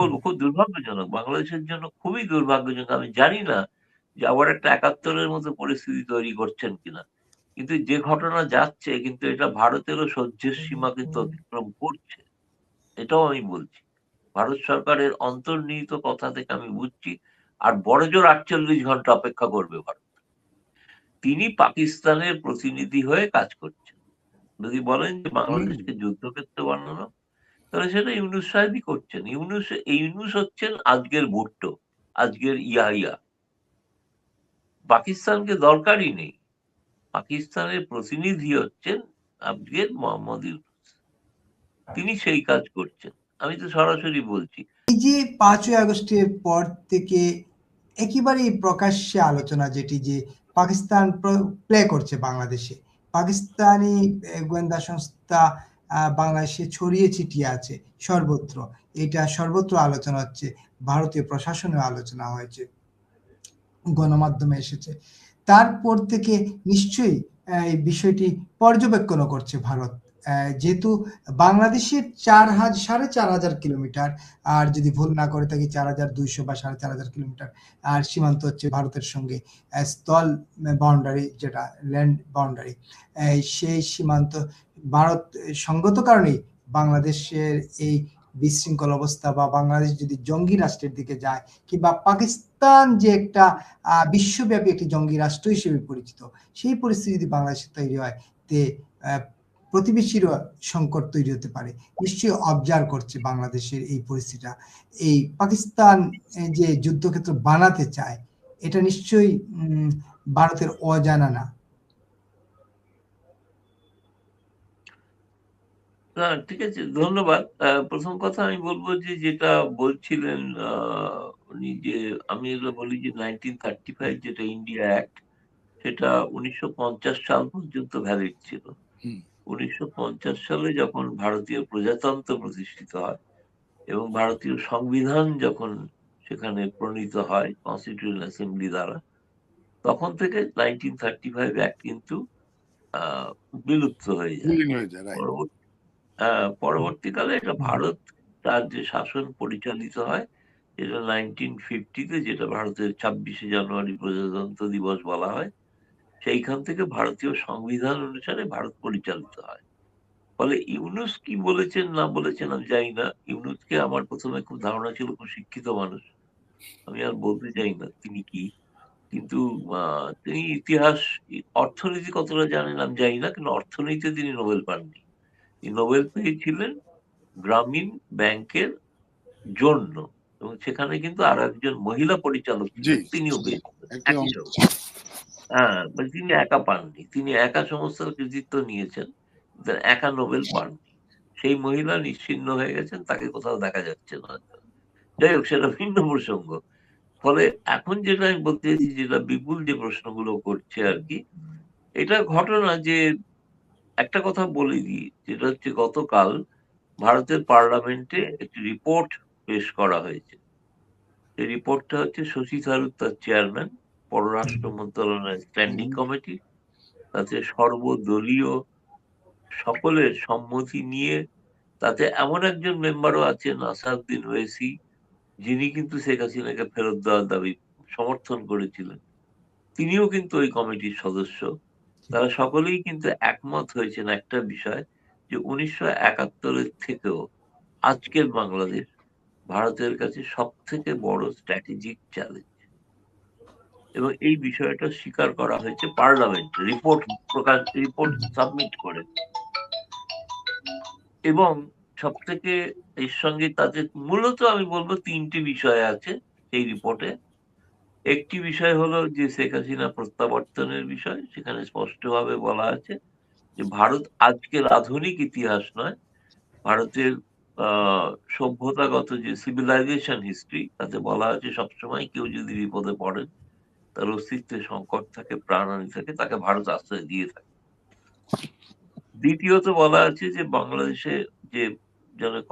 বলবো খুব দুর্ভাগ্যজনক। বাংলাদেশের জন্য খুবই দুর্ভাগ্যজনক। আমি জানি না যে আবার একটা ৭১ এর মতো পরিস্থিতি তৈরি করছেন কিনা। কিন্তু যে ঘটনা যাচ্ছে কিন্তু এটা ভারতেরও সহ্যের সীমা কিন্তু অতিক্রম করছে। এটাও আমি বলছি। ভারত সরকারের অন্তর্নিহিত কথা থেকে আমি বুঝছি। আর বড়জোর ৪৮ ঘন্টা অপেক্ষা করবে ভারত। তিনি পাকিস্তানের প্রতিনিধি হয়ে কাজ করছেন। যদি বলেন যে বাংলাদেশকে যুদ্ধক্ষেত্র বানানো, তাহলে সেটা ইউনূস সাহেবই করছেন। ইউনূস হচ্ছেন আজকের ভুট্টো, আজকের ইয়াহিয়া। পাকিস্তানকে দরকারই নেই। পাকিস্তানের প্রতিনিধি হচ্ছেন আজকের মোহাম্মদ ইউনূস। তিনি সেই কাজ করছেন। আমি তো সরাসরি বলছি। এই যে ৫ই আগস্টের পর থেকে একেবারেই প্রকাশ্যে আলোচনা যেটি যে পাকিস্তান প্লে করছে বাংলাদেশে। পাকিস্তানি গোয়েন্দা সংস্থা বাংলাদেশে ছড়িয়ে ছিটিয়ে আছে সর্বত্র। এটা সর্বত্র আলোচনা হচ্ছে। ভারতীয় প্রশাসনেও আলোচনা হয়েছে। গণমাধ্যমে এসেছে। তারপর থেকে নিশ্চয়ই এই বিষয়টি পর্যবেক্ষণও করছে ভারত। যেহেতু বাংলাদেশের ৪,৫০০ কিলোমিটার, আর যদি ভুল না করে থাকি ৪,২০০ বা ৪,৫০০ কিলোমিটার আর সীমান্ত হচ্ছে ভারতের সঙ্গে, স্থল বাউন্ডারি যেটা ল্যান্ড বাউন্ডারি, সেই সীমান্ত ভারত সঙ্গত কারণেই বাংলাদেশের এই বিশৃঙ্খল অবস্থা বা বাংলাদেশ যদি জঙ্গি রাষ্ট্রের দিকে যায়, কিংবা পাকিস্তান যে একটা বিশ্বব্যাপী একটি জঙ্গি রাষ্ট্র হিসেবে পরিচিত, সেই পরিস্থিতি যদি বাংলাদেশে তৈরি হয়, তে প্রতিবেশীরও সংকট তৈরি হতে পারে। নিশ্চয়ই অবজার্ভ করছে বাংলাদেশের এই পরিস্থিতিটা। এই পাকিস্তান যে যুদ্ধক্ষেত্র বানাতে চায়, এটা নিশ্চয়ই ভারতের অজানা না। না, ঠিক আছে, ধন্যবাদ। প্রথম কথা আমি বলবো যে যেটা বলছিলেন উনি, যে আমি বলি যে 1935 যেটা ইন্ডিয়া অ্যাক্ট, সেটা ১৯৫০ সাল পর্যন্ত ভ্যালিড ছিল। ১৯৫০ সালে যখন ভারতীয় প্রজাতন্ত্র প্রতিষ্ঠিত হয় এবং ভারতীয় সংবিধান যখন সেখানে প্রণীত হয় কনস্টিটিউশন অ্যাসেম্বলি দ্বারা, তখন থেকে 1935 অ্যাক্ট কিন্তু বিলুপ্ত হয়ে যায়। পরবর্তীকালে এটা ভারত তার যে শাসন পরিচালিত হয়, যেটা 1950-তে, যেটা ভারতের ২৬শে জানুয়ারি প্রজাতন্ত্র দিবস বলা হয়, সেইখান থেকে ভারতীয় সংবিধান অনুসারে ভারত পরিচালিত হয়। ফলে ইউনূস কি বলেছেন না বলেছেন আমি জানি না। ইউনূসকে আমার প্রথমে খুব ধারণা ছিল খুব শিক্ষিত মানুষ। আমি আর বলতে চাই না তিনি কি। কিন্তু তিনি ইতিহাস, অর্থনীতি কতটা জানেন আমি জানি না, কিন্তু অর্থনীতিতে তিনি নোবেল পাননি। তিনি নোবেল পেয়েছিলেন গ্রামীণ ব্যাংকের জন্য, এবং সেখানে কিন্তু আরো একজন মহিলা পরিচালক ছিলেন, তিনিও পেয়েছিলেন একই সঙ্গে। হ্যাঁ, তিনি একা পাননি। তিনি একা সমস্ত কৃতিত্ব নিয়েছেন, একা নোবেল পাননি। সেই মহিলা নিশ্চিহ্ন হয়ে গেছেন, তাকে কোথাও দেখা যাচ্ছে না। যাই হোক, সেটা ভিন্ন প্রসঙ্গ। ফলে এখন যেটা আমি বলতে চাইছি, যেটা বিপুল যে প্রশ্নগুলো করছে আর কি, এটা ঘটনা যে একটা কথা বলে দিই, যেটা হচ্ছে গতকাল ভারতের পার্লামেন্টে একটি রিপোর্ট পেশ করা হয়েছে। এই রিপোর্টটা হচ্ছে শশী থারুর, তার চেয়ারম্যান, পররাষ্ট্র মন্ত্রণালয়ের স্ট্যান্ডিং কমিটি, তাতে সর্বদলীয় সকলের সম্মতি নিয়ে, তাতে এমন একজন মেম্বারও আছেন আসাদুদ্দিন ওয়েসি, যিনি কিন্তু শেখ হাসিনাকে ফেরত দেওয়ার দাবি সমর্থন করেছিলেন। তিনিও কিন্তু ওই কমিটির সদস্য। তারা সকলেই কিন্তু একমত হয়েছেন একটা বিষয়, যে ১৯৭১-এর থেকেও আজকের বাংলাদেশ ভারতের কাছে সবথেকে বড় স্ট্র্যাটেজিক চ্যালেঞ্জ। এবং এই বিষয়টা স্বীকার করা হয়েছে পার্লামেন্ট রিপোর্ট সাবমিট করে। এবং সবথেকে এর সঙ্গে তাদের মূলত আমি বলবো ৩টি বিষয় আছে এই রিপোর্টে। একটি বিষয় হলো যে শেখ হাসিনা প্রত্যাবর্তনের বিষয়। সেখানে স্পষ্টভাবে বলা আছে যে ভারত আজকের আধুনিক ইতিহাস নয়, ভারতের সভ্যতাগত যে সিভিলাইজেশন হিস্ট্রি, তাতে বলা আছে সবসময় কেউ যদি বিপদে পড়েন, তার অস্তিত্বের সংকট থাকে, প্রাণহানি থাকে, তাকে ভারত আশ্রয় দিয়ে থাকে। দ্বিতীয়ত বলা আছে যে বাংলাদেশে যে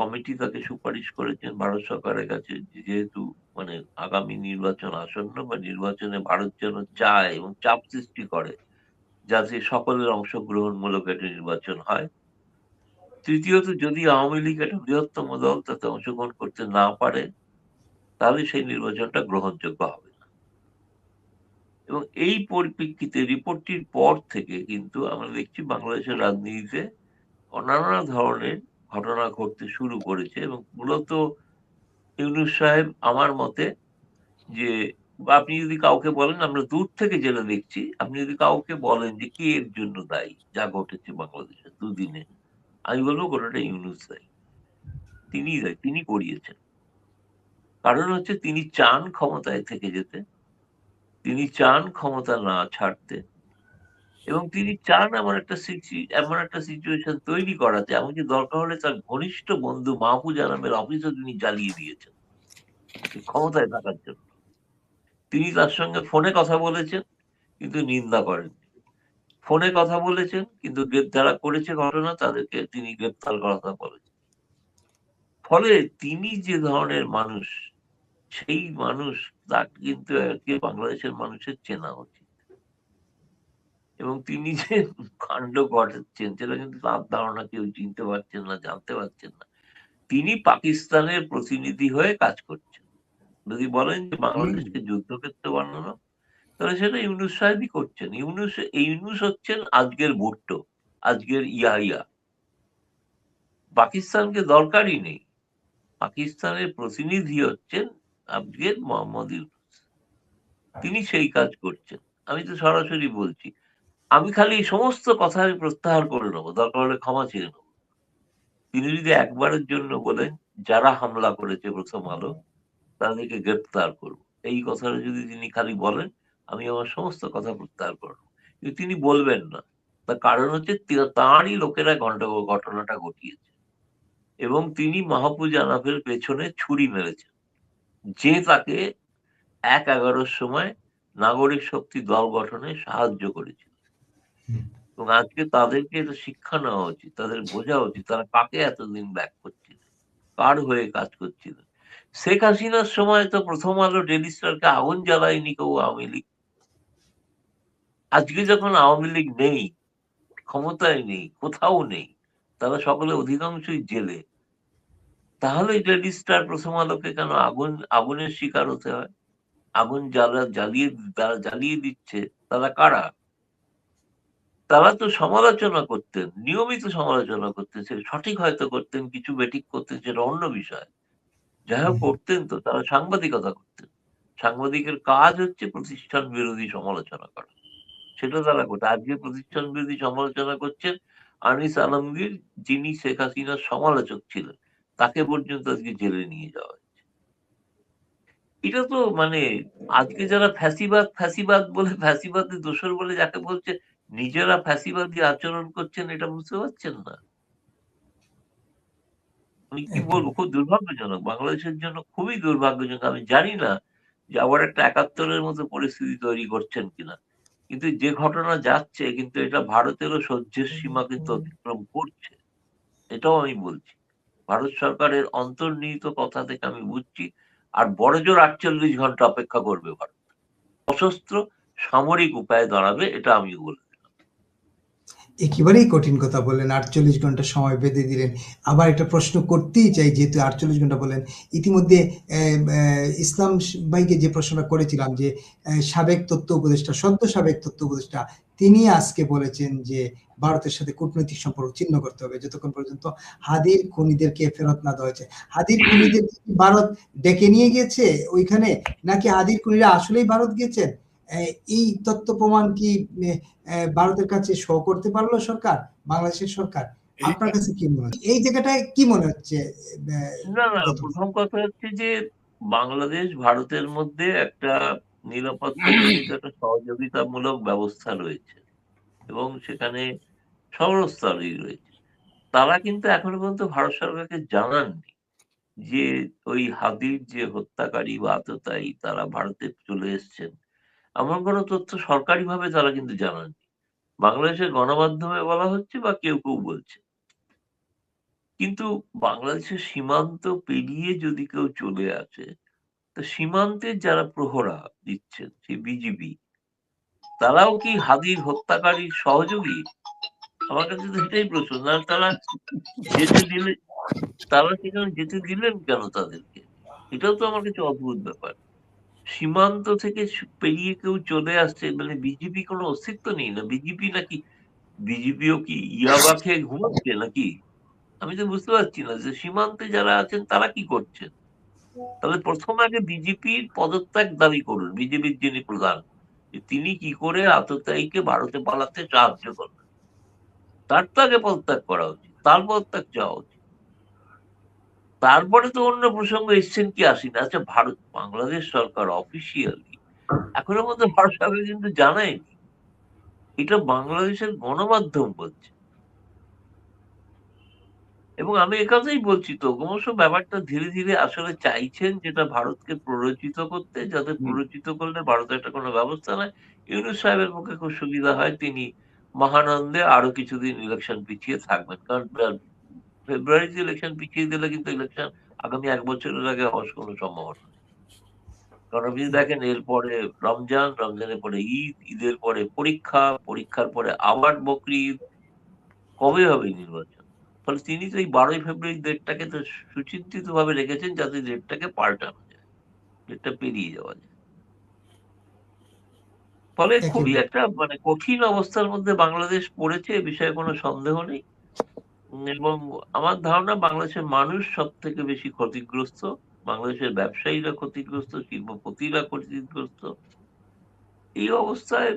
কমিটি তাকে সুপারিশ করেছেন ভারত সরকারের কাছে, যেহেতু মানে আগামী নির্বাচন আসন্ন, বা নির্বাচনে ভারত যেন চায় এবং চাপ সৃষ্টি করে যাতে সকলের অংশগ্রহণমূলক একটা নির্বাচন হয়। তৃতীয়ত, যদি আওয়ামী লীগ একটা বৃহত্তম দল তাতে অংশগ্রহণ করতে না পারে, তাহলে সেই নির্বাচনটা গ্রহণযোগ্য হবে না। এবং এই পরিপ্রেক্ষিতে রিপোর্টটির পর থেকে কিন্তু আমরা দেখছি বাংলাদেশের রাজনীতিতে নানা ধরনের ঘটনা ঘটতে শুরু করেছে, এবং মূলত ইউনূস সাহেব আমার মতে, যে আপনি যদি কাউকে বলেন, আমরা দূর থেকে যেটা দেখছি, আপনি যদি কাউকে বলেন যে কে এর জন্য দায়ী যা ঘটেছে বাংলাদেশে দুদিনে, আমি বলবো গোটাটা ইউনূস দায়ী। তিনি দায়ী, তিনি করিয়েছেন। কারণ হচ্ছে তিনি চান ক্ষমতায় থেকে যেতে, তিনি চান ক্ষমতা না ছাড়তে, এবং তিনি চান এমন একটা সিচুয়েশন তৈরি করাতে, এমনকি দরকার হলে তার ঘনিষ্ঠ বন্ধু মাহফুজ আলমের অফিসও তিনি জ্বালিয়ে দিয়েছেন এই ক্ষমতায় থাকার জন্য। তিনি তার সঙ্গে ফোনে কথা বলেছেন, কিন্তু নিন্দা করেন। ফোনে কথা বলেছেন, কিন্তু যারা করেছে ঘটনা তাদেরকে তিনি গ্রেপ্তার করার কথা বলেছেন। ফলে তিনি যে ধরনের মানুষ, সেই মানুষ, তাকে কিন্তু বাংলাদেশের মানুষের চেনা উচিত। এবং তিনি যে কাণ্ড ঘটাচ্ছেন সেটা কিন্তু তার ধারণা কেউ চিনতে পারছেন না, জানতে পারছেন না। তিনি পাকিস্তানের প্রতিনিধি হয়ে কাজ করছেন। যদি বলেন যে বাংলাদেশকে যুদ্ধক্ষেত্র বানানো, তাহলে সেটা ইউনূস সাহেবই করছেন। ইউনূস হচ্ছেন আজকের ভুট্টো, আজকের ইয়াহিয়া। পাকিস্তানকে দরকারই নেই। পাকিস্তানের প্রতিনিধি হচ্ছেন আজকের মোহাম্মদ ইউনূস। তিনি সেই কাজ করছেন। আমি তো সরাসরি বলছি, আমি খালি এই সমস্ত কথা আমি প্রত্যাহার করে নেবো, দরকার হলে ক্ষমা চেয়ে নেবো। তিনি যদি একবারের জন্য বলেন যারা হামলা করেছে প্রথম আলো তাদেরকে গ্রেপ্তার করবো, এই কথাটা যদি তিনি খালি বলেন, আমি আমার সমস্ত কথা প্রত্যাহার করবো। কিন্তু তিনি বলবেন না। তার কারণ হচ্ছে তাঁরই লোকেরা ঘটনাটা ঘটিয়েছে, এবং তিনি মাহফুজ আনাফের পেছনে ছুরি মেরেছেন, যে তাকে ১/১১-র সময় নাগরিক শক্তি দল গঠনে সাহায্য করেছিল। এবং আজকে তাদেরকে এটা শিক্ষা নেওয়া উচিত, তাদের বোঝা উচিত তারা কাকে এতদিন ব্যাক করছিল, কার হয়ে কাজ করছিল। শেখ হাসিনার সময় তো প্রথম আলো ডেইলি স্টারকে আগুন জ্বালায়নি কেউ আওয়ামী লীগ। আজকে যখন আওয়ামী লীগ নেই, ক্ষমতায় নেই, কোথাও নেই, তারা সকলে অধিকাংশই জেলে, তাহলে ডেইলি স্টার প্রথম আলোকে কেন আগুনের শিকার হতে হয়? আগুন যারা জ্বালিয়ে দিচ্ছে তারা কারা? তারা তো সমালোচনা করতেন, নিয়মিত সমালোচনা করতেন। সে সঠিক হয়তো করতেন, কিছু বেঠিক করতেন, সেটা অন্য বিষয়। যাই হোক করতেন, তো তারা সাংবাদিকতা করতেন। সাংবাদিকের কাজ হচ্ছে প্রতিষ্ঠান বিরোধী সমালোচনা করা। সেটা তারা করতো। আজকে প্রতিষ্ঠান বিরোধী সমালোচনা করছেন আনিস আলমগীর, যিনি শেখ হাসিনার সমালোচক ছিলেন। তাকে পর্যন্ত আজকে জেলে নিয়ে যাওয়া হয়েছে। এটা তো মানে, আজকে যারা ফ্যাসিবাদ বলে, ফ্যাসিবাদের দোসর বলে যাকে বলছে, নিজেরা ফ্যাসিবাদী আচরণ করছেন, এটা বুঝতে পারছেন না? আমি কি একদম। বলবো, খুব দুর্ভাগ্যজনক। বাংলাদেশের জন্য খুবই দুর্ভাগ্যজনক। আমি জানি না যে আবার একটা ৭১-এর মতো পরিস্থিতি তৈরি করছেন কিনা। কিন্তু যে ঘটনা যাচ্ছে, কিন্তু এটা ভারতেরও সহ্যের সীমা কিন্তু অতিক্রম করছে। এটাও আমি বলছি। ভারত সরকারের অন্তর্নিহিত কথা থেকে আমি বুঝছি। আর বড়জোর ৪৮ ঘন্টা অপেক্ষা করবে ভারত। সশস্ত্র সামরিক উপায়ে দাঁড়াবে, এটা আমি বলব। একেবারেই কঠিন কথা বললেন। ৪৮ ঘন্টা সময় বেঁধে দিলেন। আবার একটা প্রশ্ন করতেই চাই, যেহেতু ৪৮ ঘন্টা বললেন। ইতিমধ্যে ইসলাম ভাইকে যে প্রশ্নটা করেছিলাম, যে সাবেক তথ্য উপদেষ্টা, সদ্য সাবেক তথ্য উপদেষ্টা, তিনি আজকে বলেছেন যে ভারতের সাথে কূটনৈতিক সম্পর্ক ছিন্ন করতে হবে যতক্ষণ পর্যন্ত হাদির খুনিদেরকে ফেরত না দেওয়া হয়েছে। হাদির খুনিদের ভারত ডেকে নিয়ে গিয়েছে ওইখানে, নাকি হাদির খুনিরা আসলেই ভারত গিয়েছেন? এই তথ্য প্রমাণ কি ভারতের কাছে শো করতে পারলো সরকার, বাংলাদেশের সরকার? আপনার কাছে কি মনে হচ্ছে এই জায়গাটায়, কি মনে হচ্ছে? না, না, প্রথম কথা হচ্ছে যে বাংলাদেশ ভারতের মধ্যে একটা নিরাপত্তাজনিত একটা সহযোগিতামূলক ব্যবস্থা রয়েছে, এবং সেখানে সমরস্তরই রয়েছে। তারা কিন্তু এখনো পর্যন্ত ভারত সরকারকে জানাননি যে ওই হাদির যে হত্যাকারী বা আততায়ী তারা ভারতে চলে এসছেন। এমন কোনো তথ্য সরকারিভাবে তারা কিন্তু জানাননি। বাংলাদেশের গণমাধ্যমে বলা হচ্ছে বা কেউ কেউ বলছে। কিন্তু বাংলাদেশের সীমান্ত পেরিয়ে যদি কেউ চলে আসে, তো সীমান্তের যারা প্রহরা দিচ্ছেন, সেই বিজিবি, তারাও কি হাদির হত্যাকারীর সহযোগী? আমার কাছে তো এটাই প্রশ্ন। না তারা যেতে দিলে, তারা সেখানে যেতে দিলেন কেন তাদেরকে? এটাও তো আমার কাছে অদ্ভুত ব্যাপার। সীমান্ত থেকে পেরিয়ে কেউ চলে আসছে, মানে বিজেপি কোনো অস্তিত্ব নেই না? বিজেপি নাকি, বিজেপিও কি ইয়াবা খেয়ে ঘুমাচ্ছে নাকি? আমি তো বুঝতে পারছি না যে সীমান্তে যারা আছেন তারা কি করছেন। তাহলে প্রথম আগে বিজেপির পদত্যাগ দাবি করুন, বিজেপির যিনি প্রধান, যে তিনি কি করে আততায়ীকে ভারতে পালাতে সাহায্য করবেন, তার তো আগে পদত্যাগ করা উচিত, তার পদত্যাগ চাওয়া উচিত। তারপরে তো অন্য প্রসঙ্গ এসছেন কি আসেন। আচ্ছা, বাংলাদেশ সরকার অফিসিয়ালি এখনো মধ্যে ভারতকে কিন্তু জানায়নি, এটা বাংলাদেশের গণমাধ্যম বলছে। এবং আমি একথাই বলছি তো, ক্রমশ ব্যাপারটা ধীরে ধীরে আসলে চাইছেন যেটা ভারতকে প্ররোচিত করতে, যাতে প্ররোচিত করলে ভারতের একটা কোনো ব্যবস্থা নেয়। ইউনূস সাহেবের পক্ষে খুব সুবিধা হয়, তিনি মহানন্দে আরো কিছুদিন ইলেকশন পিছিয়ে থাকবেন। কারণ ফেব্রুয়ারিতে ইলেকশন পিছিয়ে দিলে কিন্তু ইলেকশন আগামী ১ বছরের আগে হওয়ার কোনো সম্ভাবনা নেই। কারণ আপনি দেখেন, এরপরে রমজান, রমজানের পরে ঈদ, ঈদের পরে পরীক্ষা, পরীক্ষার পরে আবার বকরি ঈদ, কবে হবে নির্বাচন? ফলে তিনি তো এই ১২ই ফেব্রুয়ারি ডেটটাকে তো সুচিন্তিত ভাবে রেখেছেন, যাতে ডেটটাকে পাল্টানো যায়, ডেটটা পেরিয়ে যাওয়া যায়। ফলে খুবই একেবারে একটা মানে কঠিন অবস্থার মধ্যে বাংলাদেশ পড়েছে, এ বিষয়ে কোনো সন্দেহ নেই। এবং আমার ধারণা বাংলাদেশের মানুষ সব থেকে বেশি ক্ষতিগ্রস্ত, বাংলাদেশের ব্যবসায়ীরা ক্ষতিগ্রস্ত, শিল্পপতিরা ক্ষতিগ্রস্ত এই অবস্থায়।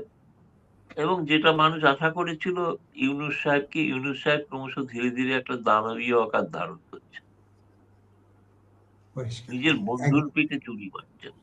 এবং যেটা মানুষ আশা করেছিল ইউনূস সাহেবকে, ইউনূস সাহেব ক্রমশ ধীরে ধীরে একটা দানবীয় আকার ধারণ করছে, পরিষ্কার। নিজের বন্ধুর পিঠে চুরি মারছেন।